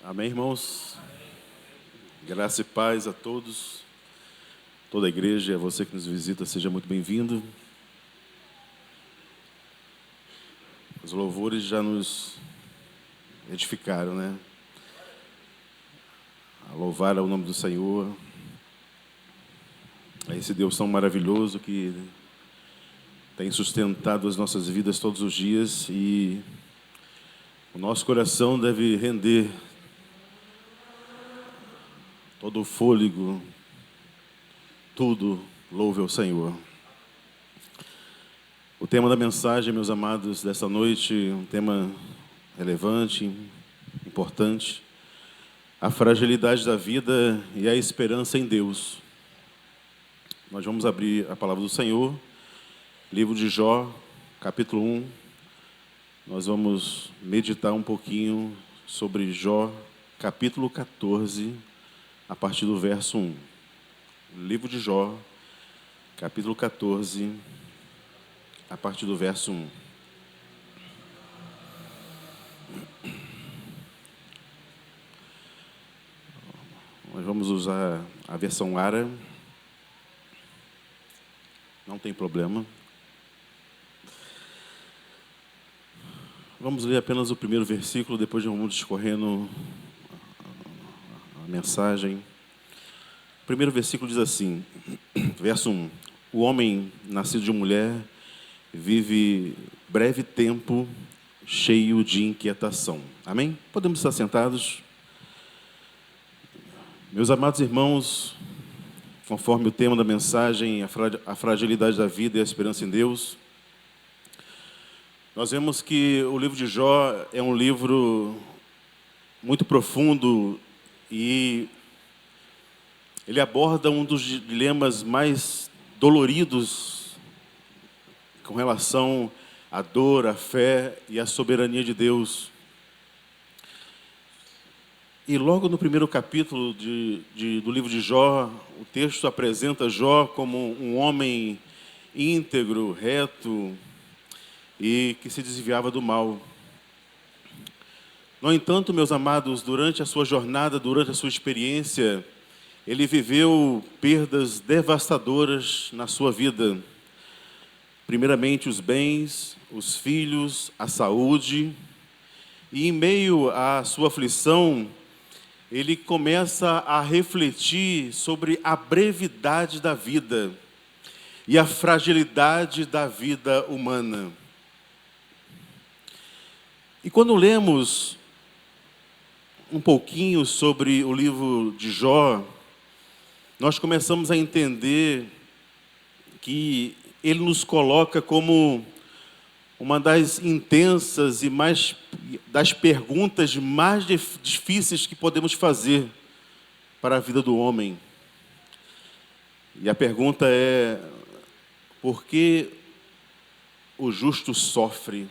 Amém, irmãos? Graça e paz a todos, toda a igreja, a você que nos visita, seja muito bem-vindo. Os louvores já nos edificaram, né? A louvar ao nome do Senhor, a esse Deus tão maravilhoso que tem sustentado as nossas vidas todos os dias, e o nosso coração deve render todo o fôlego, tudo louve ao Senhor. O tema da mensagem, meus amados, dessa noite, um tema relevante, importante, a fragilidade da vida e a esperança em Deus. Nós vamos abrir a palavra do Senhor, livro de Jó, capítulo 1. Nós vamos meditar um pouquinho sobre Jó, capítulo 14, a partir do verso 1. Livro de Jó, capítulo 14, a partir do verso 1. Nós vamos usar a versão ARA. Não tem problema. Vamos ler apenas o primeiro versículo, depois vamos discorrendo a mensagem. O primeiro versículo diz assim, verso 1. O homem nascido de mulher vive breve tempo cheio de inquietação. Amém? Podemos estar sentados? Meus amados irmãos, conforme o tema da mensagem, a fragilidade da vida e a esperança em Deus, nós vemos que o livro de Jó é um livro muito profundo e ele aborda um dos dilemas mais doloridos com relação à dor, à fé e à soberania de Deus. E logo no primeiro capítulo do livro de Jó, o texto apresenta Jó como um homem íntegro, reto e que se desviava do mal. No entanto, meus amados, durante a sua jornada, durante a sua experiência, ele viveu perdas devastadoras na sua vida. Primeiramente, os bens, os filhos, a saúde. E em meio à sua aflição, ele começa a refletir sobre a brevidade da vida e a fragilidade da vida humana. E quando lemos um pouquinho sobre o livro de Jó, nós começamos a entender que ele nos coloca como uma das intensas e das perguntas mais difíceis que podemos fazer para a vida do homem. E a pergunta é: por que o justo sofre?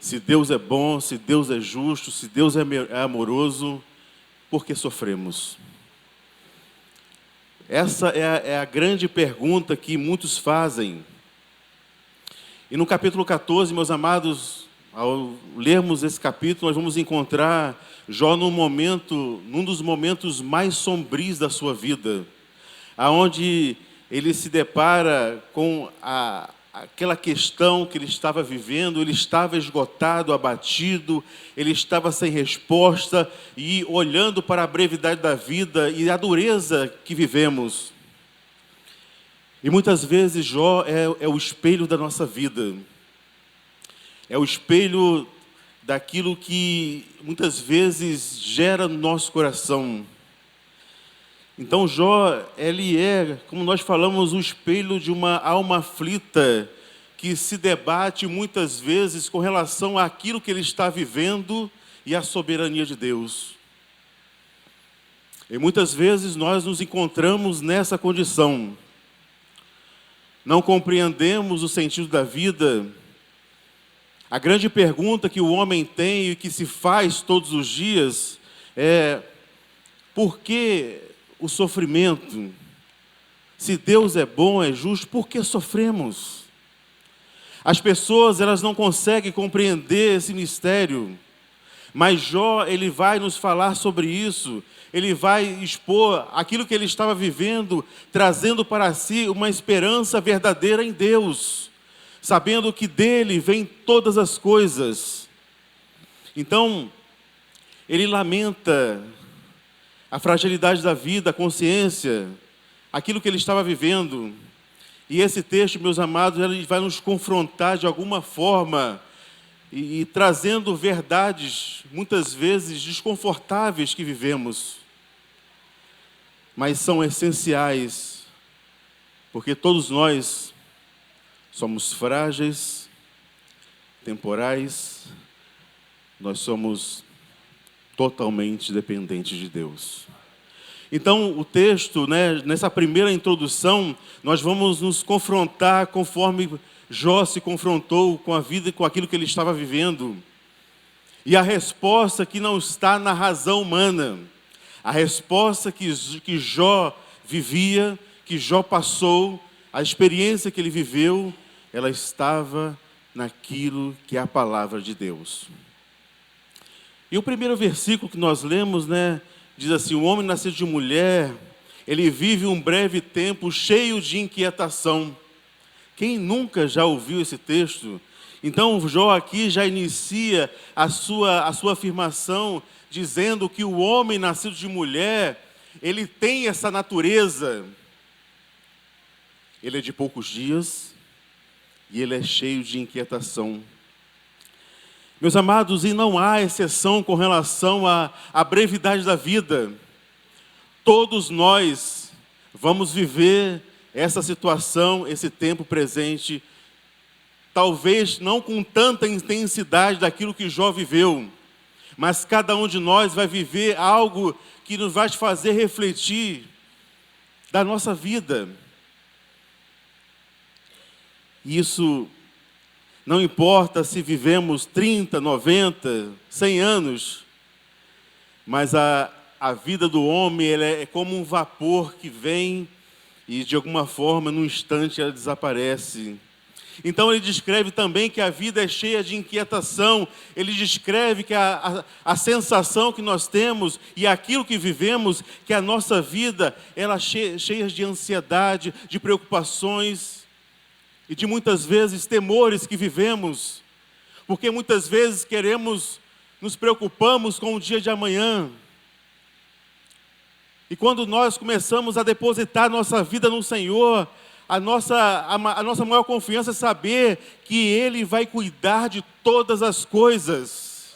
Se Deus é bom, se Deus é justo, se Deus é amoroso, por que sofremos? Essa é a grande pergunta que muitos fazem. E no capítulo 14, meus amados, ao lermos esse capítulo, nós vamos encontrar Jó num dos momentos mais sombrios da sua vida, aonde ele se depara com aquela questão que ele estava vivendo. Ele estava esgotado, abatido, ele estava sem resposta e olhando para a brevidade da vida e a dureza que vivemos. E muitas vezes Jó é o espelho da nossa vida. É o espelho daquilo que muitas vezes gera no nosso coração. Então Jó, ele é, como nós falamos, o espelho de uma alma aflita que se debate muitas vezes com relação àquilo que ele está vivendo e à soberania de Deus. E muitas vezes nós nos encontramos nessa condição. Não compreendemos o sentido da vida. A grande pergunta que o homem tem e que se faz todos os dias é: por que o sofrimento? Se Deus é bom, é justo, por que sofremos? As pessoas, elas não conseguem compreender esse mistério. Mas Jó, ele vai nos falar sobre isso, ele vai expor aquilo que ele estava vivendo, trazendo para si uma esperança verdadeira em Deus, sabendo que dele vem todas as coisas. Então, ele lamenta a fragilidade da vida, a consciência, aquilo que ele estava vivendo. E esse texto, meus amados, ele vai nos confrontar de alguma forma e trazendo verdades, muitas vezes desconfortáveis que vivemos, mas são essenciais, porque todos nós somos frágeis, temporais, nós somos totalmente dependentes de Deus. Então, o texto, nessa primeira introdução, nós vamos nos confrontar conforme Jó se confrontou com a vida e com aquilo que ele estava vivendo. E a resposta que não está na razão humana, a resposta que Jó vivia, que Jó passou, a experiência que ele viveu, ela estava naquilo que é a palavra de Deus. E o primeiro versículo que nós lemos, diz assim: o homem nascido de mulher, ele vive um breve tempo cheio de inquietação. Quem nunca já ouviu esse texto? Então, Jó aqui já inicia a sua afirmação, dizendo que o homem nascido de mulher, ele tem essa natureza. Ele é de poucos dias e ele é cheio de inquietação. Meus amados, e não há exceção com relação à brevidade da vida. Todos nós vamos viver essa situação, esse tempo presente, talvez não com tanta intensidade daquilo que Jó viveu, mas cada um de nós vai viver algo que nos vai fazer refletir da nossa vida. Isso não importa se vivemos 30, 90, 100 anos, mas a vida do homem ela é como um vapor que vem e de alguma forma, num instante, ela desaparece. Então ele descreve também que a vida é cheia de inquietação, ele descreve que a sensação que nós temos e aquilo que vivemos, que a nossa vida, ela é cheia de ansiedade, de preocupações e de muitas vezes temores que vivemos, porque muitas vezes nos preocupamos com o dia de amanhã. E quando nós começamos a depositar nossa vida no Senhor, a nossa maior confiança é saber que Ele vai cuidar de todas as coisas.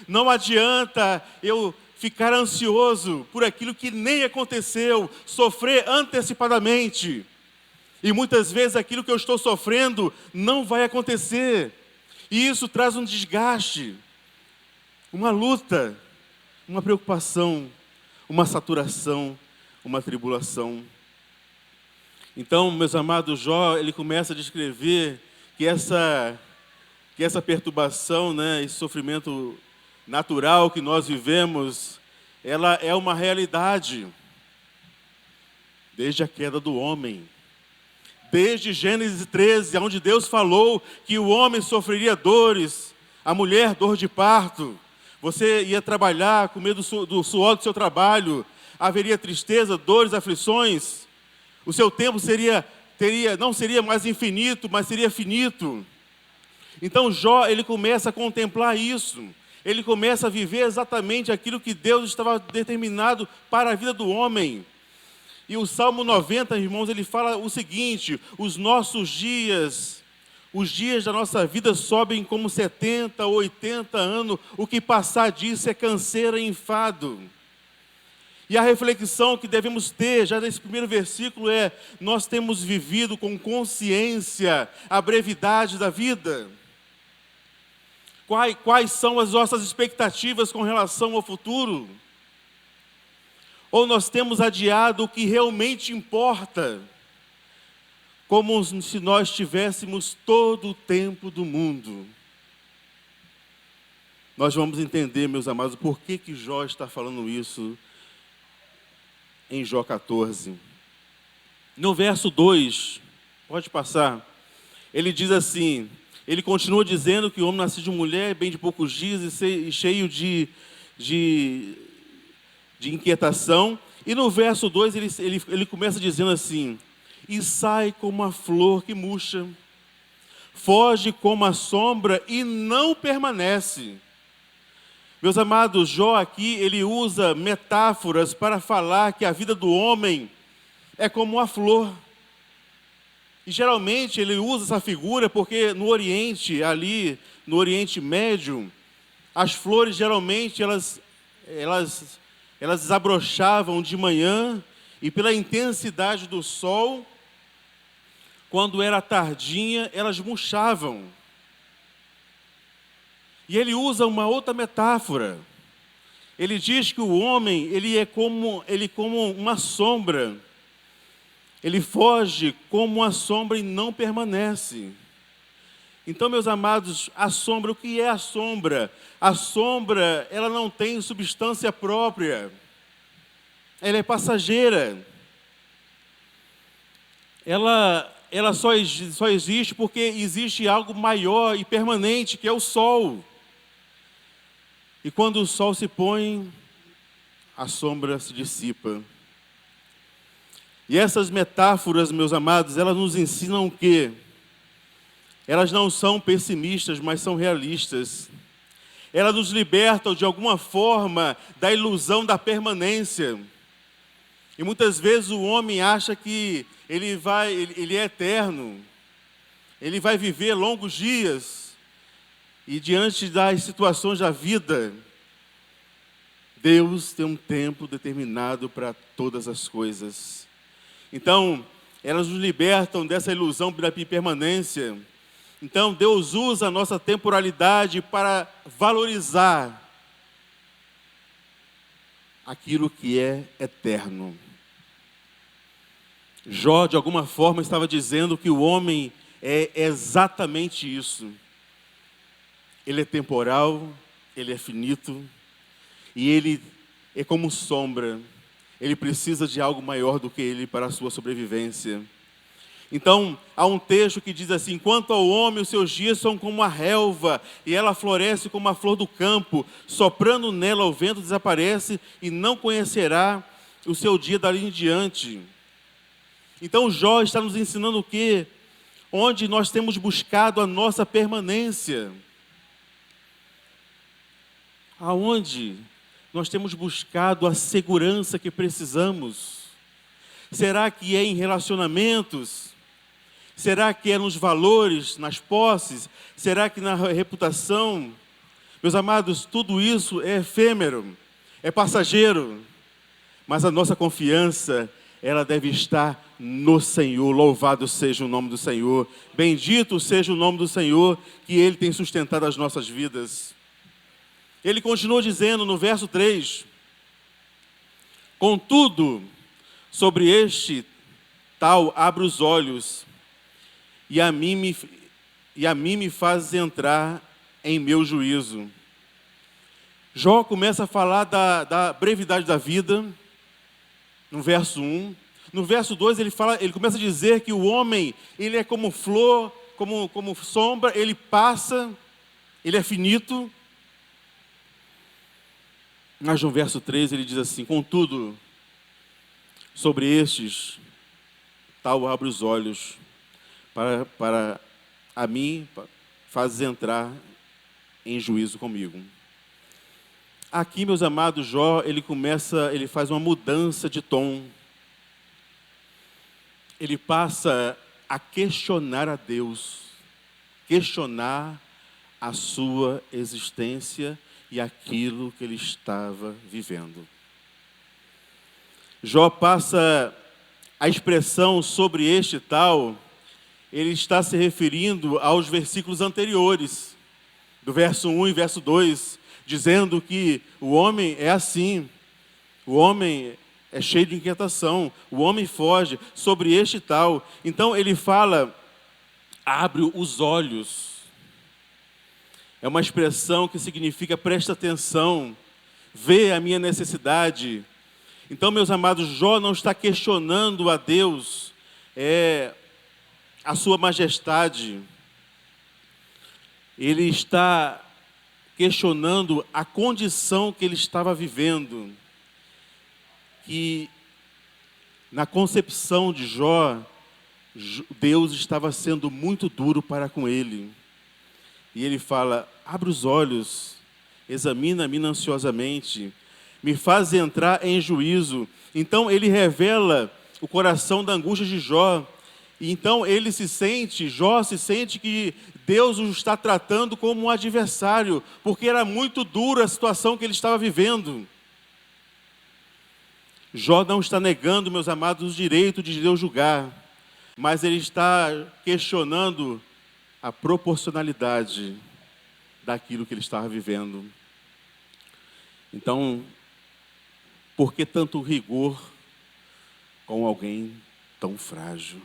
Não adianta eu ficar ansioso por aquilo que nem aconteceu, sofrer antecipadamente. E muitas vezes aquilo que eu estou sofrendo não vai acontecer. E isso traz um desgaste, uma luta, uma preocupação, uma saturação, uma tribulação. Então, meus amados, Jó, ele começa a descrever que essa perturbação, esse sofrimento natural que nós vivemos, ela é uma realidade desde a queda do homem. Desde Gênesis 13, onde Deus falou que o homem sofreria dores, a mulher dor de parto. Você ia trabalhar com medo do suor do seu trabalho, haveria tristeza, dores, aflições. O seu tempo não seria mais infinito, mas seria finito. Então Jó, ele começa a contemplar isso. Ele começa a viver exatamente aquilo que Deus estava determinado para a vida do homem. E o Salmo 90, irmãos, ele fala o seguinte: os nossos dias, os dias da nossa vida sobem como 70 ou 80 anos, o que passar disso é canseira e enfado. E a reflexão que devemos ter, já nesse primeiro versículo, é: nós temos vivido com consciência a brevidade da vida? Quais são as nossas expectativas com relação ao futuro? Ou nós temos adiado o que realmente importa, como se nós tivéssemos todo o tempo do mundo? Nós vamos entender, meus amados, por que Jó está falando isso em Jó 14. No verso 2, pode passar, ele diz assim: Ele continua dizendo que o homem nasce de mulher, bem de poucos dias e cheio de inquietação. E no verso 2 ele começa dizendo assim: e sai como a flor que murcha, foge como a sombra e não permanece. Meus amados, Jó aqui, ele usa metáforas para falar que a vida do homem é como uma flor. E geralmente ele usa essa figura porque no Oriente, ali no Oriente Médio, as flores geralmente elas desabrochavam de manhã e pela intensidade do sol, quando era tardinha, elas murchavam. E ele usa uma outra metáfora. Ele diz que o homem, ele é como uma sombra. Ele foge como uma sombra e não permanece. Então, meus amados, a sombra, o que é a sombra? A sombra, ela não tem substância própria. Ela é passageira. Ela só existe porque existe algo maior e permanente, que é o sol. E quando o sol se põe, a sombra se dissipa. E essas metáforas, meus amados, elas nos ensinam o quê? Elas não são pessimistas, mas são realistas. Elas nos libertam, de alguma forma, da ilusão da permanência. E muitas vezes o homem acha que ele é eterno, ele vai viver longos dias. E diante das situações da vida, Deus tem um tempo determinado para todas as coisas. Então, elas nos libertam dessa ilusão da impermanência. Então, Deus usa a nossa temporalidade para valorizar aquilo que é eterno. Jó, de alguma forma, estava dizendo que o homem é exatamente isso. Ele é temporal, ele é finito, e ele é como sombra. Ele precisa de algo maior do que ele para a sua sobrevivência. Então, há um texto que diz assim: quanto ao homem, os seus dias são como a relva, e ela floresce como a flor do campo, soprando nela o vento desaparece, e não conhecerá o seu dia dali em diante. Então, Jó está nos ensinando o quê? Onde nós temos buscado a nossa permanência. Aonde nós temos buscado a segurança que precisamos? Será que é em relacionamentos? Será que é nos valores, nas posses? Será que na reputação? Meus amados, tudo isso é efêmero, é passageiro. Mas a nossa confiança, ela deve estar no Senhor. Louvado seja o nome do Senhor. Bendito seja o nome do Senhor, que Ele tem sustentado as nossas vidas. Ele continua dizendo no verso 3: contudo, sobre este tal abre os olhos, e a mim me faz entrar em meu juízo. Jó começa a falar da brevidade da vida, no verso 1. No verso 2 ele começa a dizer que o homem, ele é como flor, como sombra, ele passa, ele é finito. Mas no verso 3 ele diz assim: contudo, sobre estes, tal abre os olhos, para a mim fazes entrar em juízo comigo. Aqui, meus amados, Jó, ele faz uma mudança de tom. Ele passa a questionar a Deus, questionar a sua existência e aquilo que ele estava vivendo. Jó passa a expressão sobre este tal, ele está se referindo aos versículos anteriores, do verso 1 e verso 2, dizendo que o homem é assim, o homem é cheio de inquietação, o homem foge, sobre este tal. Então ele fala, abre os olhos. É uma expressão que significa presta atenção, vê a minha necessidade. Então, meus amados, Jó não está questionando a Deus, a sua majestade. ele está questionando a condição que ele estava vivendo, que na concepção de Jó, Deus estava sendo muito duro para com ele. E ele fala: abre os olhos, examina minuciosamente, me faz entrar em juízo. Então ele revela o coração da angústia de Jó. E então Jó se sente que Deus o está tratando como um adversário, porque era muito dura a situação que ele estava vivendo. Jó não está negando, meus amados, o direito de Deus julgar, mas ele está questionando a proporcionalidade daquilo que ele estava vivendo. Então, por que tanto rigor com alguém tão frágil?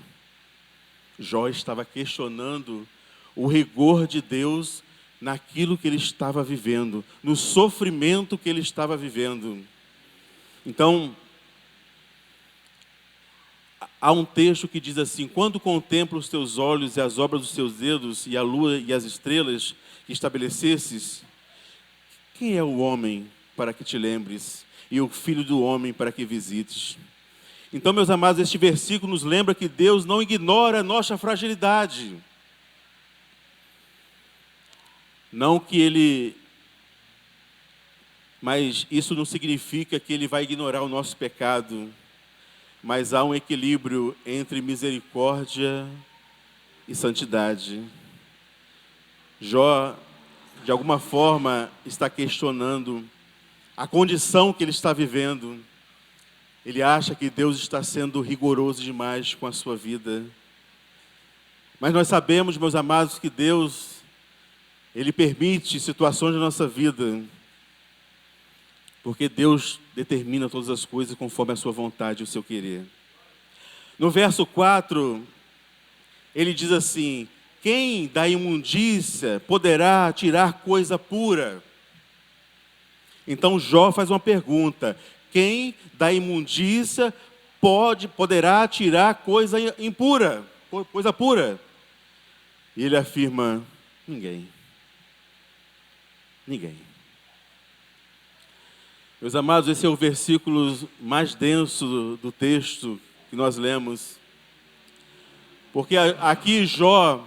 Jó estava questionando o rigor de Deus naquilo que ele estava vivendo, no sofrimento que ele estava vivendo. Então, há um texto que diz assim: quando contemplo os teus olhos e as obras dos teus dedos, e a lua e as estrelas que estabelecesses, quem é o homem para que te lembres, e o filho do homem para que visites? Então, meus amados, este versículo nos lembra que Deus não ignora a nossa fragilidade. Mas isso não significa que Ele vai ignorar o nosso pecado. Mas há um equilíbrio entre misericórdia e santidade. Jó, de alguma forma, está questionando a condição que ele está vivendo. Ele acha que Deus está sendo rigoroso demais com a sua vida. Mas nós sabemos, meus amados, que Deus, Ele permite situações da nossa vida, porque Deus determina todas as coisas conforme a sua vontade e o seu querer. No verso 4, ele diz assim: quem da imundícia poderá tirar coisa pura? Então Jó faz uma pergunta: quem da imundícia poderá tirar coisa impura, coisa pura? E ele afirma: ninguém. Ninguém. Meus amados, esse é o versículo mais denso do texto que nós lemos. Porque aqui Jó,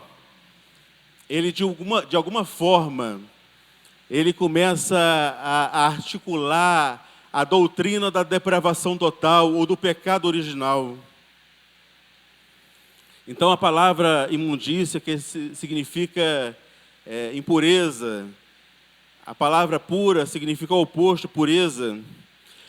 ele de alguma forma, ele começa a articular a doutrina da depravação total ou do pecado original. Então a palavra imundícia, que significa impureza, a palavra pura significa o oposto, pureza.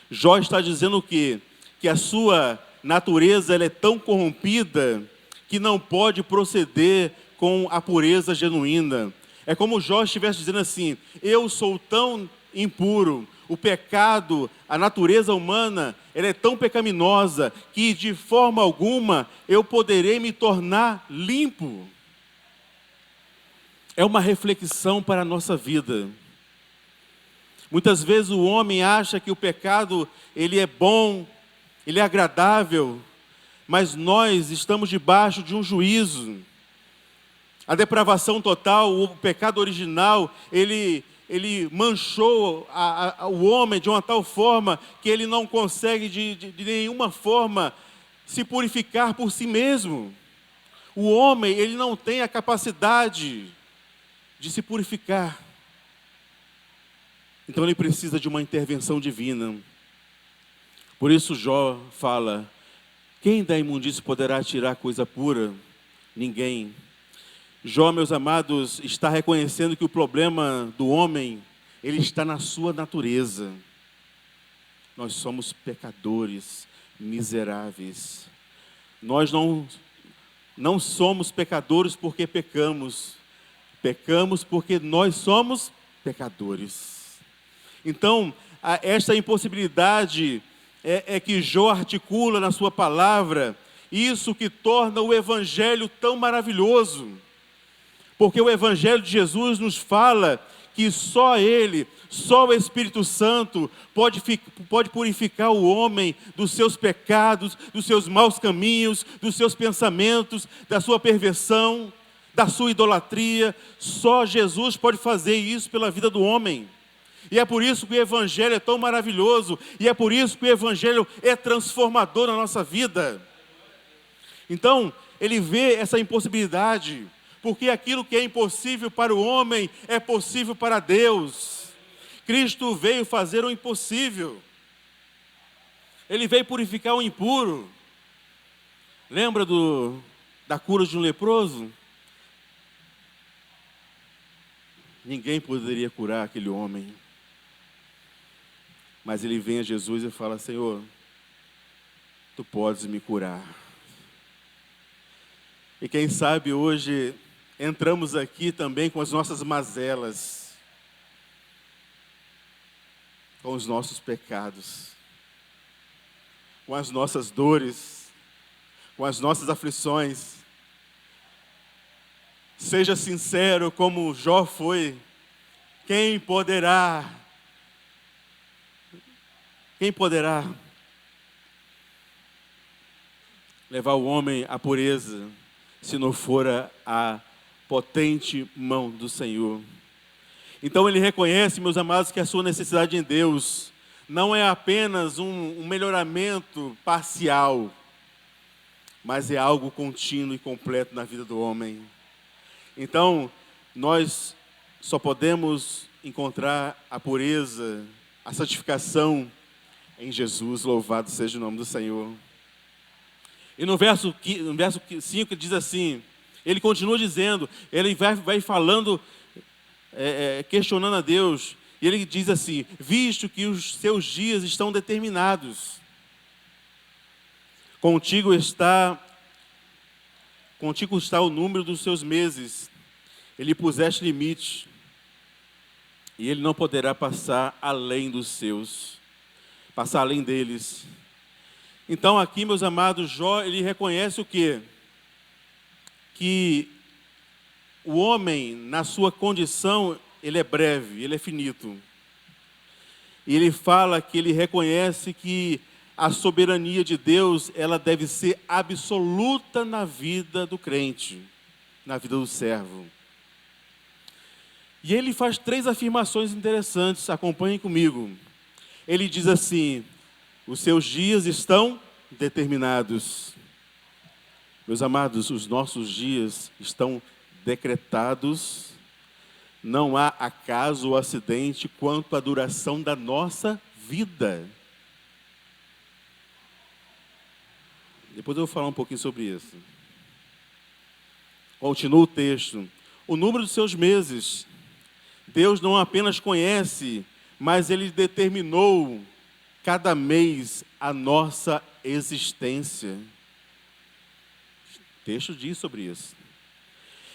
Jó está dizendo o quê? Que a sua natureza ela é tão corrompida que não pode proceder com a pureza genuína. É como Jó estivesse dizendo assim: eu sou tão impuro, o pecado, a natureza humana, ela é tão pecaminosa que de forma alguma eu poderei me tornar limpo. É uma reflexão para a nossa vida. Muitas vezes o homem acha que o pecado, ele é bom, ele é agradável, mas nós estamos debaixo de um juízo. A depravação total, o pecado original, ele manchou o homem de uma tal forma que ele não consegue de nenhuma forma se purificar por si mesmo. O homem, ele não tem a capacidade de se purificar. Então ele precisa de uma intervenção divina. Por isso Jó fala: quem da imundícia poderá tirar coisa pura? Ninguém. Jó, meus amados, está reconhecendo que o problema do homem, ele está na sua natureza. Nós somos pecadores, miseráveis. Nós não somos pecadores porque pecamos. Pecamos porque nós somos pecadores. Então, esta impossibilidade é que Jó articula na sua palavra, isso que torna o Evangelho tão maravilhoso. Porque o Evangelho de Jesus nos fala que só Ele, só o Espírito Santo pode purificar o homem dos seus pecados, dos seus maus caminhos, dos seus pensamentos, da sua perversão. da sua idolatria. Só Jesus pode fazer isso pela vida do homem. E é por isso que o Evangelho é tão maravilhoso, e é por isso que o Evangelho é transformador na nossa vida. Então, ele vê essa impossibilidade, porque aquilo que é impossível para o homem é possível para Deus. Cristo veio fazer o impossível. Ele veio purificar o impuro. Lembra da cura de um leproso? Ninguém poderia curar aquele homem. Mas ele vem a Jesus e fala: Senhor, tu podes me curar. E quem sabe hoje entramos aqui também com as nossas mazelas, com os nossos pecados, com as nossas dores, com as nossas aflições. Seja sincero como Jó foi. Quem poderá levar o homem à pureza, se não for a potente mão do Senhor? Então ele reconhece, meus amados, que a sua necessidade em Deus não é apenas um melhoramento parcial, mas é algo contínuo e completo na vida do homem. Então, nós só podemos encontrar a pureza, a santificação em Jesus. Louvado seja o nome do Senhor. E no verso 5 diz assim, ele continua dizendo, ele vai falando, questionando a Deus, e ele diz assim: visto que os seus dias estão determinados, contigo está o número dos seus meses, ele puseste limite, e ele não poderá passar além dos seus, passar além deles. Então aqui, meus amados, Jó, ele reconhece o quê? Que o homem, na sua condição, ele é breve, ele é finito. E ele fala que ele reconhece que a soberania de Deus, ela deve ser absoluta na vida do crente, na vida do servo. E ele faz 3 afirmações interessantes, acompanhem comigo. Ele diz assim: os seus dias estão determinados. Meus amados, os nossos dias estão decretados. Não há acaso ou acidente quanto à duração da nossa vida. Depois eu vou falar um pouquinho sobre isso. Continua o texto. O número dos seus meses. Deus não apenas conhece, mas Ele determinou cada mês a nossa existência. O texto diz sobre isso.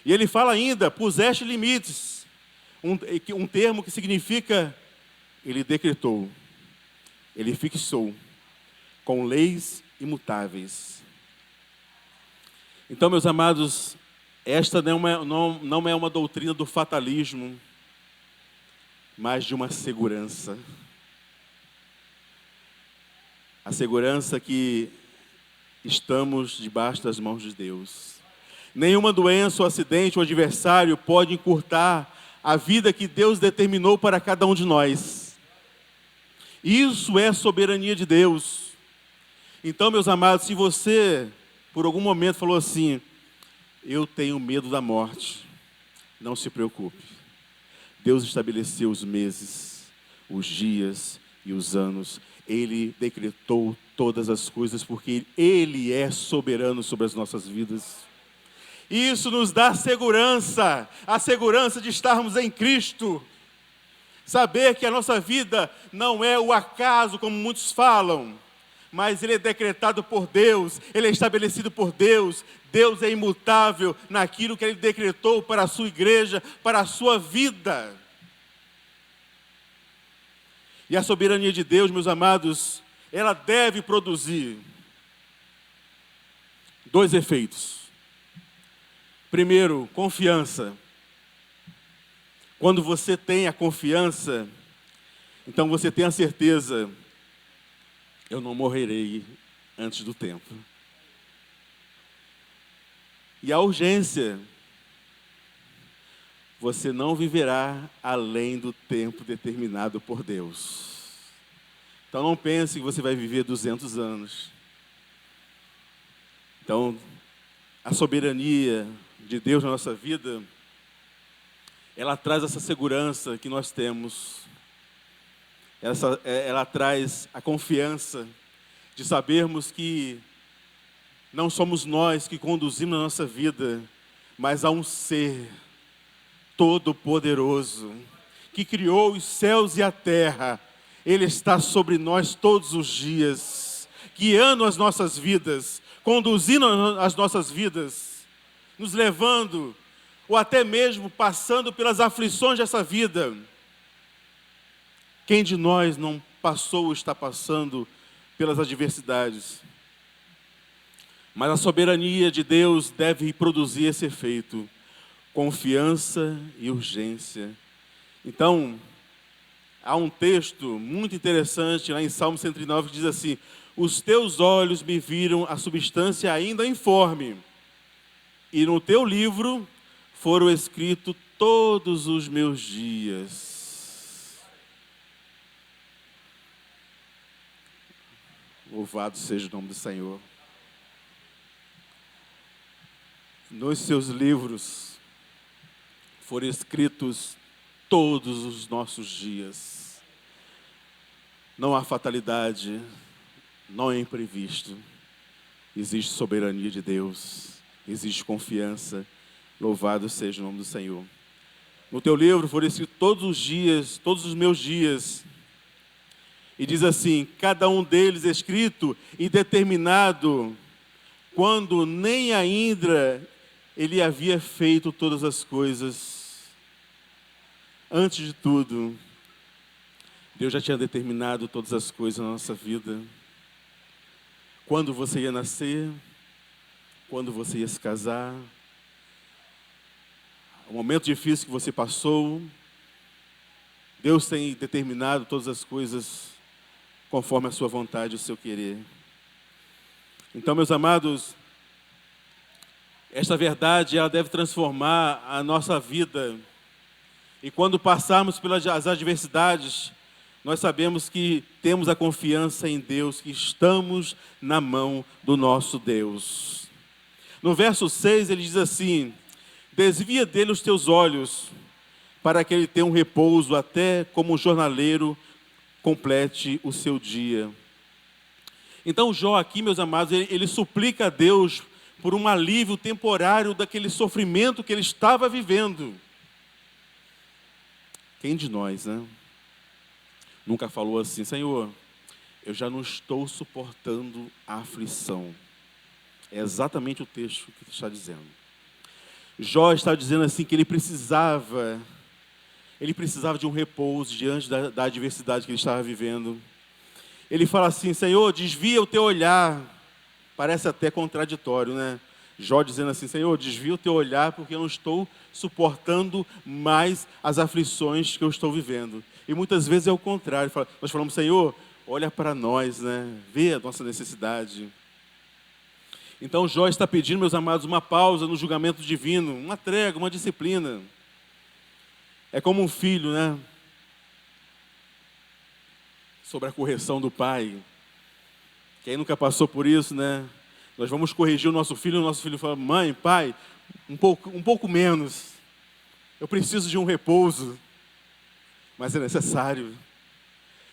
E Ele fala ainda: puseste limites. Um termo que significa, Ele decretou, Ele fixou, com leis imutáveis. Então, meus amados, esta não é uma doutrina do fatalismo, mas de uma segurança. A segurança que estamos debaixo das mãos de Deus. Nenhuma doença ou acidente ou adversário pode encurtar a vida que Deus determinou para cada um de nós. Isso é soberania de Deus. Então, meus amados, se você, por algum momento, falou assim: eu tenho medo da morte, não se preocupe. Deus estabeleceu os meses, os dias e os anos. Ele decretou todas as coisas, porque Ele é soberano sobre as nossas vidas. Isso nos dá segurança, a segurança de estarmos em Cristo. Saber que a nossa vida não é o acaso, como muitos falam, mas Ele é decretado por Deus, Ele é estabelecido por Deus. Deus é imutável naquilo que Ele decretou para a sua igreja, para a sua vida. E a soberania de Deus, meus amados, ela deve produzir 2 efeitos. Primeiro, confiança. Quando você tem a confiança, então você tem a certeza: eu não morrerei antes do tempo. E a urgência. você não viverá além do tempo determinado por Deus. Então não pense que você vai viver 200 anos. Então, a soberania de Deus na nossa vida, ela traz essa segurança que nós temos. Ela traz a confiança de sabermos que não somos nós que conduzimos a nossa vida, mas há um ser todo-poderoso, que criou os céus e a terra. Ele está sobre nós todos os dias, guiando as nossas vidas, conduzindo as nossas vidas, nos levando, ou até mesmo passando pelas aflições dessa vida. Quem de nós não passou ou está passando pelas adversidades? Mas a soberania de Deus deve produzir esse efeito: confiança e urgência. Então, há um texto muito interessante lá em Salmo 109 que diz assim: os teus olhos me viram a substância ainda informe, e no teu livro foram escritos todos os meus dias. Louvado seja o nome do Senhor. Nos seus livros foram escritos todos os nossos dias. Não há fatalidade, não há imprevisto. Existe soberania de Deus, existe confiança. Louvado seja o nome do Senhor. No teu livro foram escritos todos os dias, todos os meus dias. E diz assim: cada um deles escrito e determinado, quando nem ainda ele havia feito todas as coisas. Antes de tudo, Deus já tinha determinado todas as coisas na nossa vida. Quando você ia nascer, quando você ia se casar, o momento difícil que você passou, Deus tem determinado todas as coisas conforme a sua vontade e o seu querer. Então, meus amados, esta verdade, ela deve transformar a nossa vida. E quando passarmos pelas adversidades, nós sabemos que temos a confiança em Deus, que estamos na mão do nosso Deus. No verso 6, ele diz assim: desvia dele os teus olhos, para que ele tenha um repouso, até como um jornaleiro complete o seu dia. Então Jó aqui, meus amados, ele suplica a Deus por um alívio temporário daquele sofrimento que ele estava vivendo. Quem de nós, né? Nunca falou assim: Senhor, eu já não estou suportando a aflição. É exatamente o texto que está dizendo. Jó está dizendo assim que ele precisava de um repouso diante da adversidade que ele estava vivendo. Ele fala assim: Senhor, desvia o teu olhar. Parece até contraditório, né? Jó dizendo assim: Senhor, desvia o teu olhar, porque eu não estou suportando mais as aflições que eu estou vivendo. E muitas vezes é o contrário. Nós falamos: Senhor, olha para nós, né? Vê a nossa necessidade. Então Jó está pedindo, meus amados, uma pausa no julgamento divino, uma trégua, uma disciplina. É como um filho, né? Sobre a correção do pai. Quem nunca passou por isso, né? Nós vamos corrigir o nosso filho fala: mãe, pai, um pouco menos. Eu preciso de um repouso. Mas é necessário.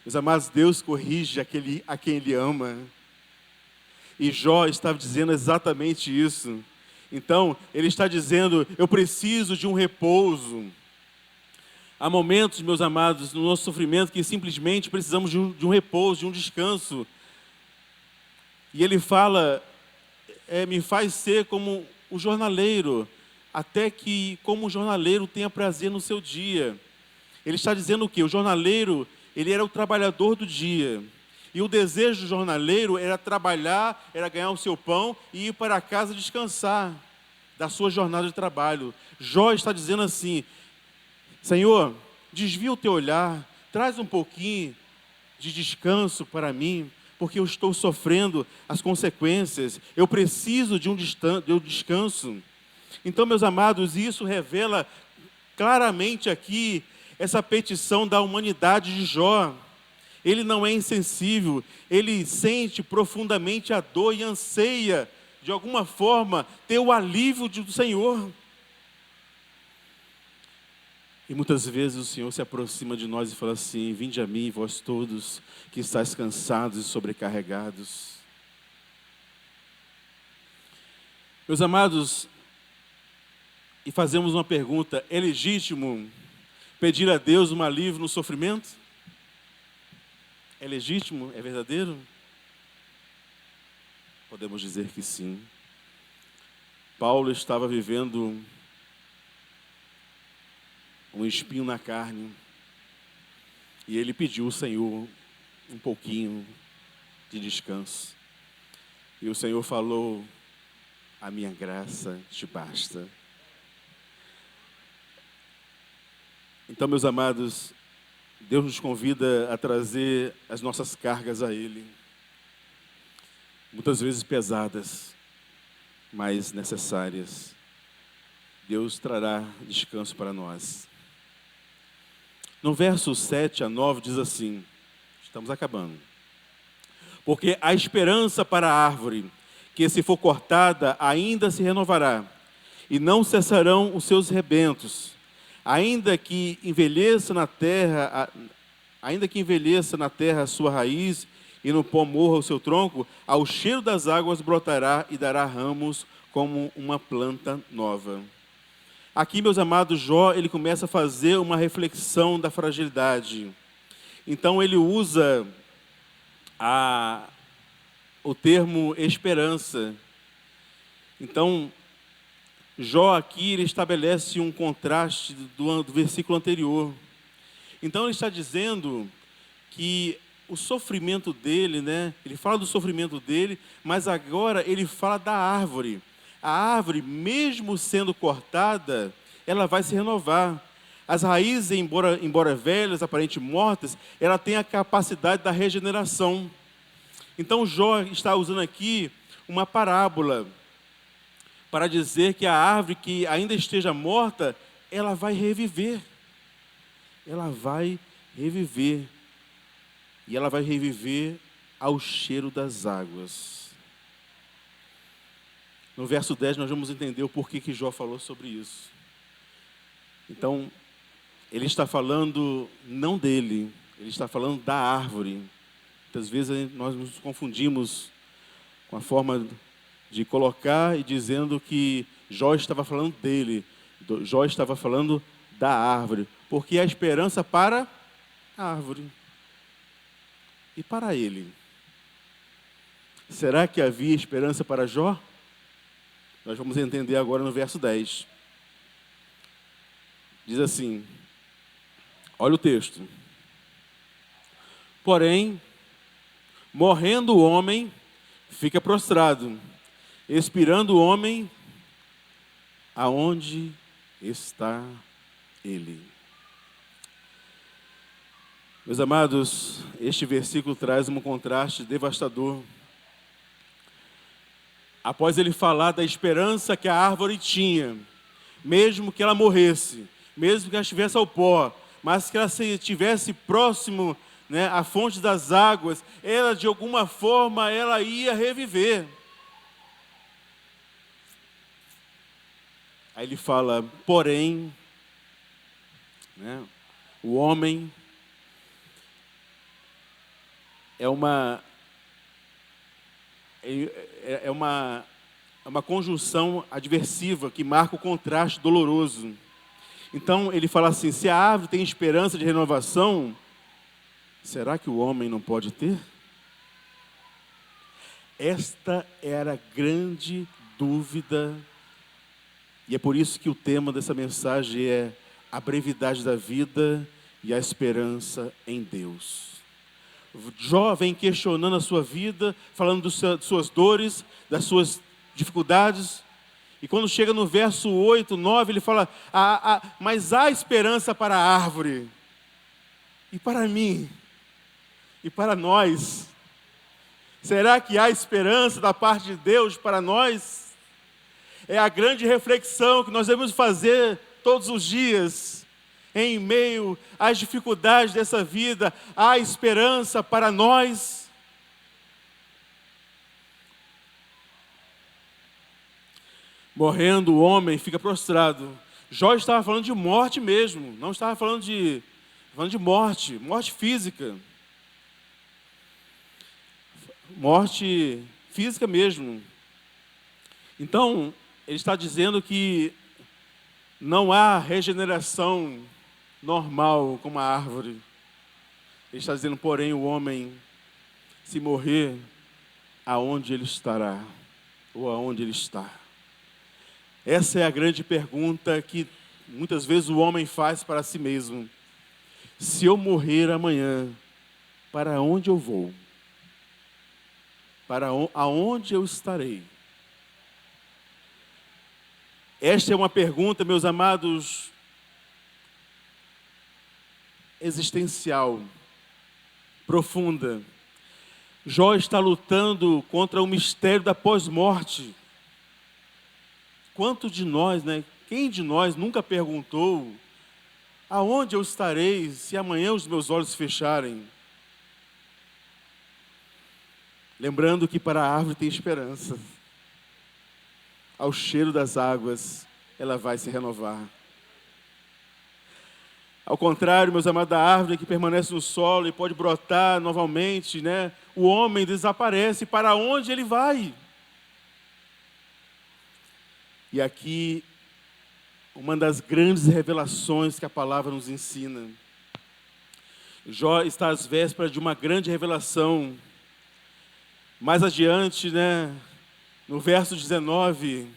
Meus amados, Deus corrige a quem Ele ama. E Jó estava dizendo exatamente isso. Então, ele está dizendo: eu preciso de um repouso. Há momentos, meus amados, no nosso sofrimento que simplesmente precisamos de um repouso, de um descanso. E ele fala: me faz ser como o jornaleiro, até que como o jornaleiro tenha prazer no seu dia. Ele está dizendo o quê? O jornaleiro, ele era o trabalhador do dia. E o desejo do jornaleiro era trabalhar, era ganhar o seu pão e ir para casa descansar da sua jornada de trabalho. Jó está dizendo assim: Senhor, desvia o teu olhar, traz um pouquinho de descanso para mim, porque eu estou sofrendo as consequências, eu preciso de um descanso. Então, meus amados, isso revela claramente aqui essa petição da humanidade de Jó. Ele não é insensível, ele sente profundamente a dor e anseia, de alguma forma, ter o alívio do Senhor. E muitas vezes o Senhor se aproxima de nós e fala assim: vinde a mim, vós todos que estáis cansados e sobrecarregados. Meus amados, e fazemos uma pergunta: é legítimo pedir a Deus um alívio no sofrimento? É legítimo? É verdadeiro? Podemos dizer que sim. Paulo estava vivendo um espinho na carne, e ele pediu ao Senhor um pouquinho de descanso. E o Senhor falou: a minha graça te basta. Então, meus amados, Deus nos convida a trazer as nossas cargas a Ele, muitas vezes pesadas, mas necessárias. Deus trará descanso para nós. No verso 7 a 9 diz assim, estamos acabando: porque a esperança para a árvore, que se for cortada, ainda se renovará, e não cessarão os seus rebentos. Ainda que envelheça na terra a sua raiz, e no pó morra o seu tronco, ao cheiro das águas brotará e dará ramos como uma planta nova. Aqui, meus amados, Jó, ele começa a fazer uma reflexão da fragilidade. Então ele usa o termo esperança. Então, Jó aqui, ele estabelece um contraste do versículo anterior. Então ele está dizendo que o sofrimento dele, ele fala do sofrimento dele, mas agora ele fala da árvore. A árvore, mesmo sendo cortada, ela vai se renovar. As raízes, embora velhas, aparentemente mortas, ela tem a capacidade da regeneração. Então Jó está usando aqui uma parábola para dizer que a árvore que ainda esteja morta, ela vai reviver. Ela vai reviver. E ela vai reviver ao cheiro das águas. No verso 10 nós vamos entender o porquê que Jó falou sobre isso. Então, ele está falando não dele, ele está falando da árvore. Muitas vezes nós nos confundimos com a forma de colocar e dizendo que Jó estava falando dele. Jó estava falando da árvore, porque há esperança para a árvore. E para ele? Será que havia esperança para Jó? Nós vamos entender agora no verso 10. Diz assim, olha o texto. Porém, morrendo o homem, fica prostrado, expirando o homem, aonde está ele? Meus amados, este versículo traz um contraste devastador. Após ele falar da esperança que a árvore tinha, mesmo que ela morresse, mesmo que ela estivesse ao pó, mas que ela estivesse próximo, à fonte das águas, ela de alguma forma ela ia reviver. Aí ele fala, porém, o homem é uma conjunção adversiva que marca o contraste doloroso. Então ele fala assim, se a árvore tem esperança de renovação, será que o homem não pode ter? Esta era a grande dúvida, e é por isso que o tema dessa mensagem é a brevidade da vida e a esperança em Deus. Jó vem questionando a sua vida, falando de suas dores, das suas dificuldades. E quando chega no verso 8, 9, ele fala, mas há esperança para a árvore. E para mim? E para nós? Será que há esperança da parte de Deus para nós? É a grande reflexão que nós devemos fazer todos os dias, em meio às dificuldades dessa vida, há esperança para nós. Morrendo, o homem fica prostrado. Jó estava falando de morte mesmo, não estava falando de morte física. Morte física mesmo. Então, ele está dizendo que não há regeneração normal como a árvore. Ele está dizendo, porém, o homem, se morrer, aonde ele estará? Ou aonde ele está? Essa é a grande pergunta que muitas vezes o homem faz para si mesmo. Se eu morrer amanhã, para onde eu vou? Aonde eu estarei? Esta é uma pergunta, meus amados, existencial, profunda. Jó está lutando contra o mistério da pós-morte. Quanto de nós, quem de nós nunca perguntou, aonde eu estarei se amanhã os meus olhos fecharem? Lembrando que para a árvore tem esperança. Ao cheiro das águas, ela vai se renovar. Ao contrário, meus amados, da árvore que permanece no solo e pode brotar novamente, o homem desaparece. Para onde ele vai? E aqui, uma das grandes revelações que a palavra nos ensina. Jó está às vésperas de uma grande revelação. Mais adiante, no verso 19,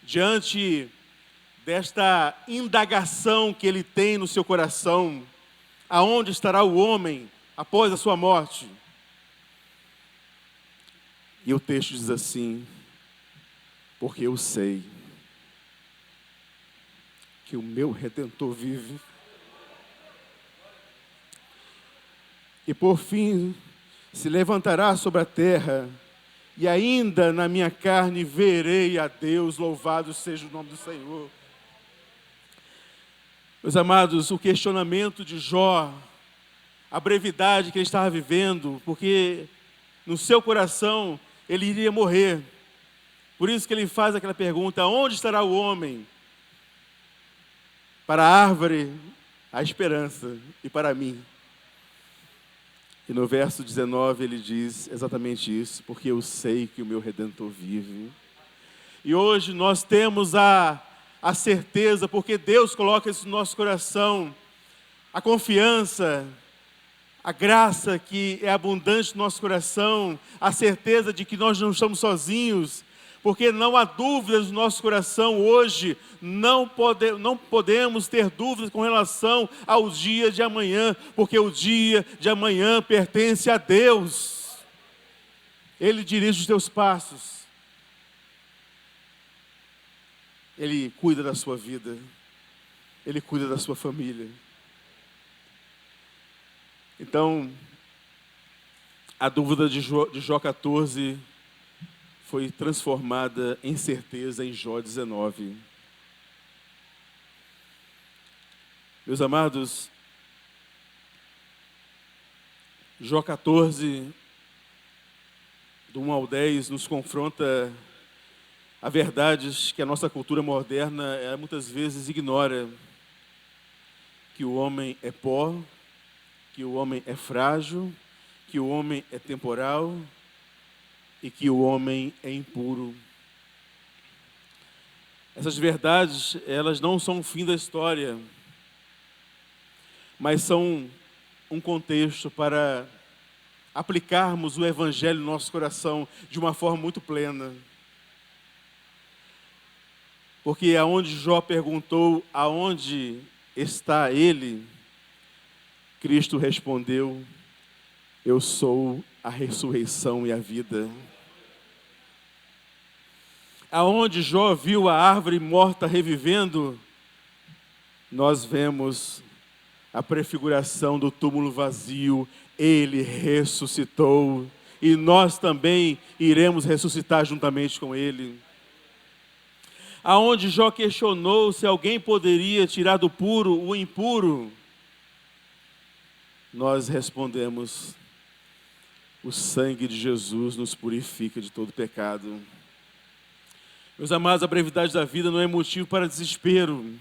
diante desta indagação que ele tem no seu coração, aonde estará o homem após a sua morte? E o texto diz assim, porque eu sei que o meu Redentor vive. E por fim, se levantará sobre a terra, e ainda na minha carne verei a Deus, louvado seja o nome do Senhor. Meus amados, o questionamento de Jó, a brevidade que ele estava vivendo, porque no seu coração ele iria morrer. Por isso que ele faz aquela pergunta, onde estará o homem? Para a árvore, a esperança, e para mim. E no verso 19 ele diz exatamente isso, porque eu sei que o meu Redentor vive. E hoje nós temos a certeza, porque Deus coloca isso no nosso coração, a confiança, a graça que é abundante no nosso coração, a certeza de que nós não estamos sozinhos, porque não há dúvidas no nosso coração hoje, não podemos ter dúvidas com relação ao dia de amanhã, porque o dia de amanhã pertence a Deus. Ele dirige os teus passos. Ele cuida da sua vida. Ele cuida da sua família. Então, a dúvida de Jó 14 foi transformada em certeza em Jó 19. Meus amados, Jó 14, do 1 ao 10, nos confronta a verdades que a nossa cultura moderna muitas vezes ignora. Que o homem é pó, que o homem é frágil, que o homem é temporal e que o homem é impuro. Essas verdades, elas não são o fim da história, mas são um contexto para aplicarmos o Evangelho no nosso coração de uma forma muito plena. Porque aonde Jó perguntou, aonde está ele? Cristo respondeu, eu sou a ressurreição e a vida. Aonde Jó viu a árvore morta revivendo, nós vemos a prefiguração do túmulo vazio. Ele ressuscitou e nós também iremos ressuscitar juntamente com ele. aonde Jó questionou se alguém poderia tirar do puro o impuro, nós respondemos: o sangue de Jesus nos purifica de todo pecado. Meus amados, a brevidade da vida não é motivo para desespero.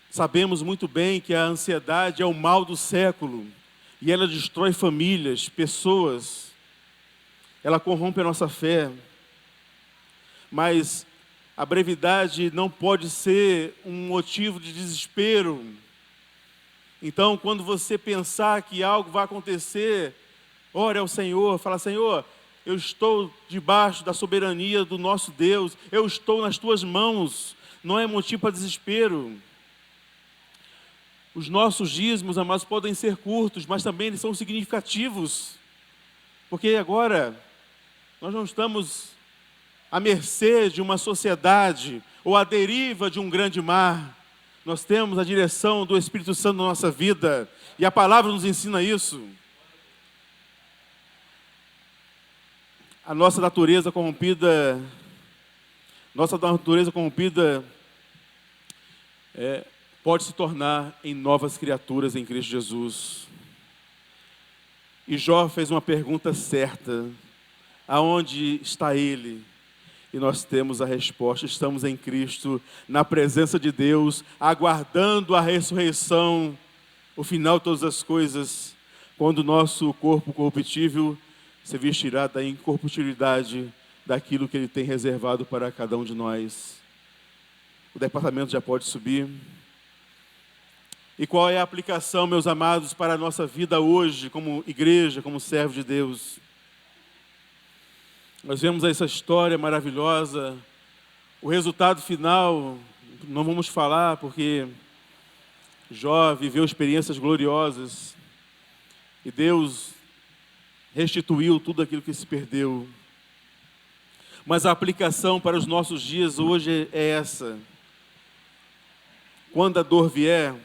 Sabemos muito bem que a ansiedade é o mal do século, e ela destrói famílias, pessoas, ela corrompe a nossa fé. Mas a brevidade não pode ser um motivo de desespero. Então, quando você pensar que algo vai acontecer, ore ao Senhor, fala: Senhor, eu estou debaixo da soberania do nosso Deus, eu estou nas tuas mãos, não é motivo para desespero. Os nossos dias, meus amados, podem ser curtos, mas também eles são significativos, porque agora nós não estamos à mercê de uma sociedade ou à deriva de um grande mar. Nós temos a direção do Espírito Santo na nossa vida, e a palavra nos ensina isso. A nossa natureza corrompida pode se tornar em novas criaturas em Cristo Jesus. E Jó fez uma pergunta certa: aonde está ele? E nós temos a resposta: estamos em Cristo, na presença de Deus, aguardando a ressurreição, o final de todas as coisas, quando o nosso corpo corruptível se vestirá da incorruptibilidade daquilo que Ele tem reservado para cada um de nós. O departamento já pode subir. E qual é a aplicação, meus amados, para a nossa vida hoje, como igreja, como servo de Deus? Nós vemos essa história maravilhosa. O resultado final, não vamos falar, porque Jó viveu experiências gloriosas, e Deus restituiu tudo aquilo que se perdeu. Mas a aplicação para os nossos dias hoje é essa: quando a dor vier,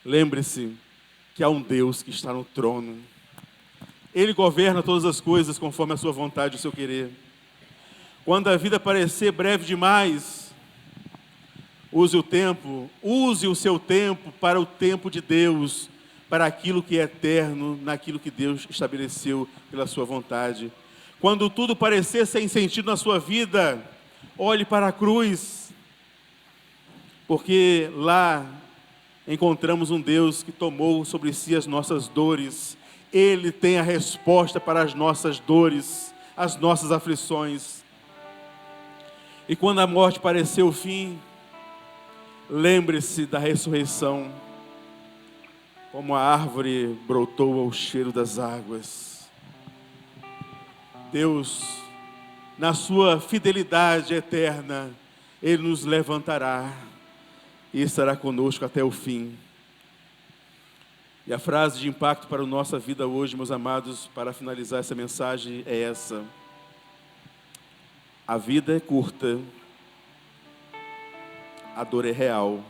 lembre-se que há um Deus que está no trono. Ele governa todas as coisas conforme a sua vontade e o seu querer. Quando a vida parecer breve demais, use o seu tempo para o tempo de Deus, para aquilo que é eterno, naquilo que Deus estabeleceu pela sua vontade. Quando tudo parecer sem sentido na sua vida, olhe para a cruz, porque lá encontramos um Deus que tomou sobre si as nossas dores. Ele tem a resposta para as nossas dores, as nossas aflições. E quando a morte parecer o fim, lembre-se da ressurreição, como a árvore brotou ao cheiro das águas. Deus, na sua fidelidade eterna, Ele nos levantará e estará conosco até o fim. E a frase de impacto para a nossa vida hoje, meus amados, para finalizar essa mensagem, é essa: a vida é curta, a dor é real,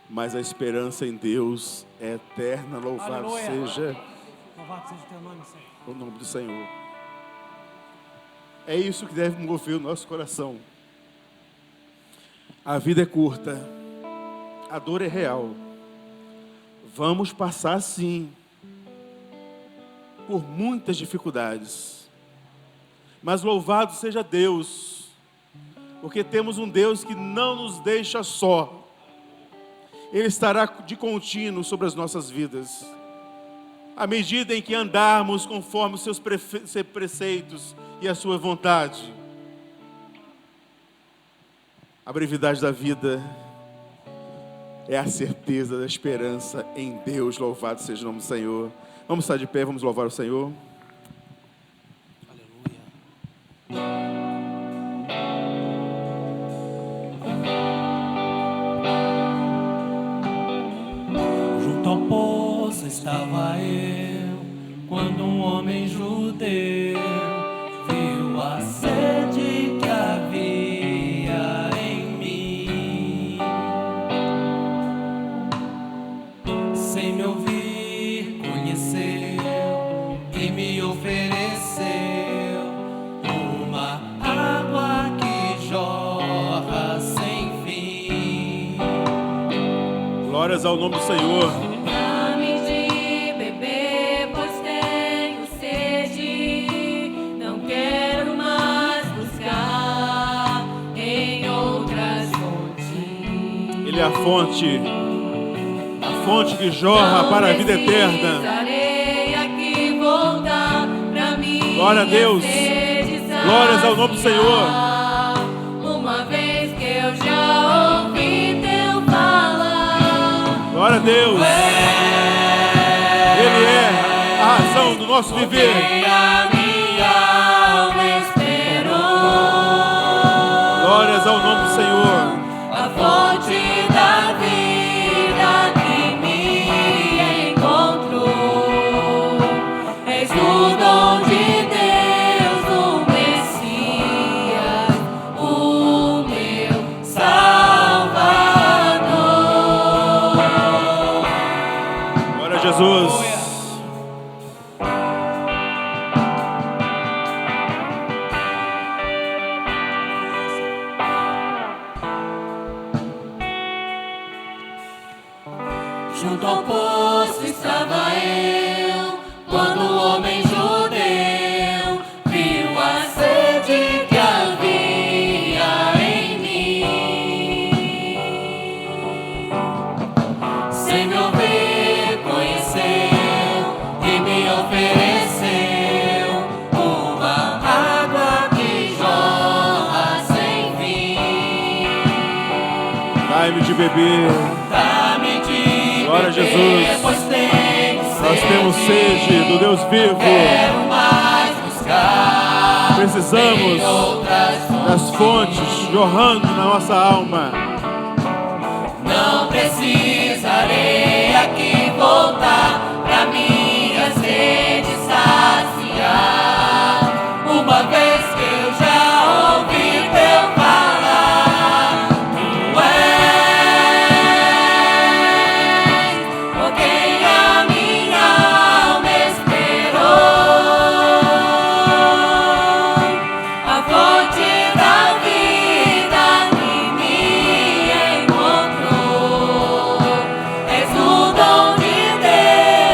mas a esperança em Deus é eterna. Louvado seja o teu nome, Senhor. o nome do Senhor. É isso que deve mover o nosso coração. A vida é curta, a dor é real. Vamos passar, sim, por muitas dificuldades, mas louvado seja Deus, porque temos um Deus que não nos deixa só. Ele estará de contínuo sobre as nossas vidas, à medida em que andarmos conforme os seus preceitos e a sua vontade. A brevidade da vida é a certeza da esperança em Deus. Louvado seja o nome do Senhor. Vamos estar de pé, vamos louvar o Senhor. Junto ao poço estava eu, quando um homem judeu viu a sede que havia em mim. Sem me ouvir, conheceu e me ofereceu uma Glórias ao nome do Senhor. Dá-me de beber, pois tenho sede. Não quero mais buscar em outras fontes. Ele é a fonte que jorra para a vida eterna. Glória a Deus. Glórias ao nome do Senhor. Uma vez que eu já ouvi teu falar. Glória a Deus. Ele é a razão do nosso viver. A minha alma esperou. Glórias ao nome do Senhor. A fonte da vida que me encontrou. És o dom de Deus, o Messias, o meu Salvador. Glória a Jesus. Junto ao poço estava eu, quando o homem judeu viu a sede que havia em mim. Sem me ouvir, conheceu e me ofereceu uma água que jorra sem fim. Dai-me de beber. Dá-me de Glória a Jesus. pois tenho Nós temos sede do Deus vivo. Quero mais buscar. Precisamos em outras das fontes jorrando na nossa alma. Não precisarei aqui voltar pra minha sede saciar. Uma vez que eu já ouvi teu falar, tu és por quem a minha alma esperou. A fonte da vida que me encontrou. És o dom de Deus.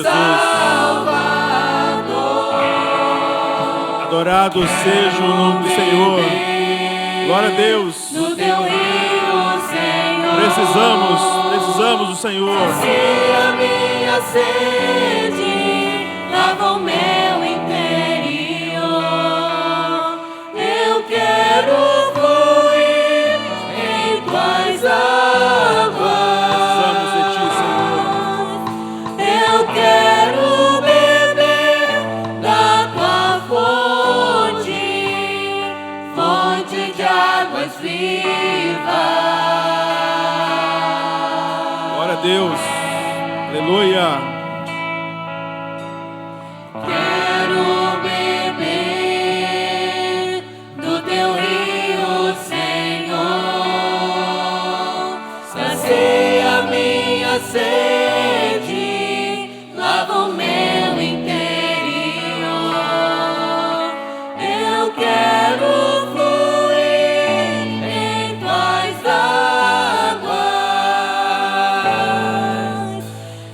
Jesus. Adorado seja o nome do Senhor. Glória a Deus. No teu rio, Senhor. Precisamos do Senhor. Sacia a minha sede, lava o meu interior. Eu quero fluir em tuas águas. Precisamos de ti, Senhor. Eu quero beber da tua fonte, fonte de águas vivas. Glória a Deus. Aleluia. Quero beber do teu rio, Senhor. Sacia a minha sede, lava o meu interior. Eu quero fluir em tuas águas.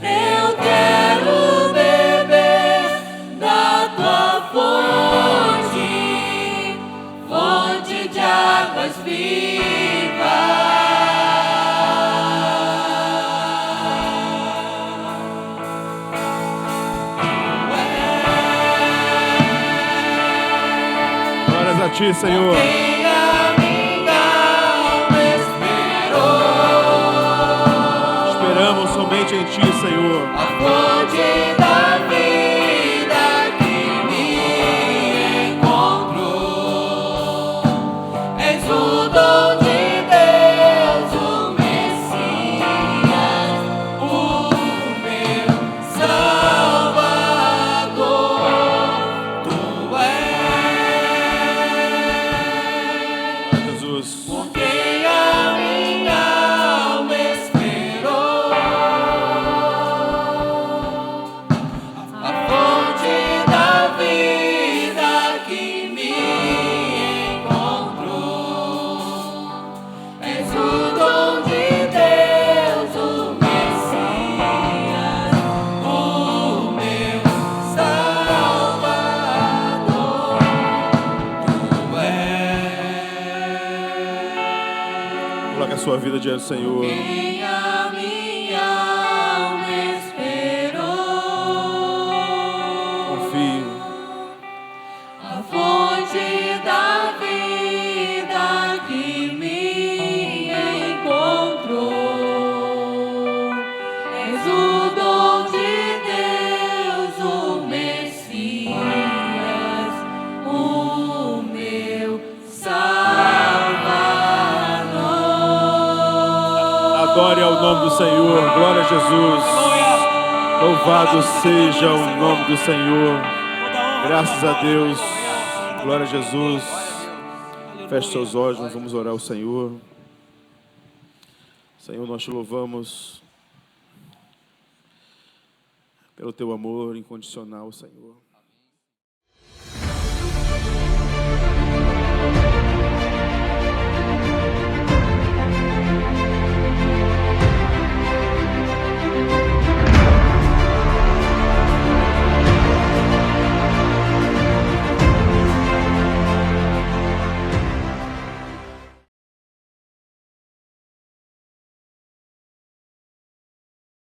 Eu quero beber da tua fonte, fonte de águas Glórias a ti, Senhor. Quem a minha alma esperou, Esperamos somente em ti, Senhor. a fonte da vida que me encontrou. És o dom de Deus, o Messias, o meu Salvador. Tu és Jesus. por quem a minha alma esperou. A fonte da vida que me encontrou. És o dom de Deus, o Messias, o meu Salvador. Tu és Coloque a sua vida diante do Senhor. quem a minha alma esperou. Confie. A fonte da vida que me encontrou. És o dom de Deus, o Messias, o meu Salvador. Adore ao nome do Senhor. Glória a Jesus. Louvado seja o nome do Senhor. Graças a Deus. Glória a Jesus. Feche seus olhos, nós vamos orar ao Senhor. Senhor, nós te louvamos pelo teu amor incondicional, Senhor.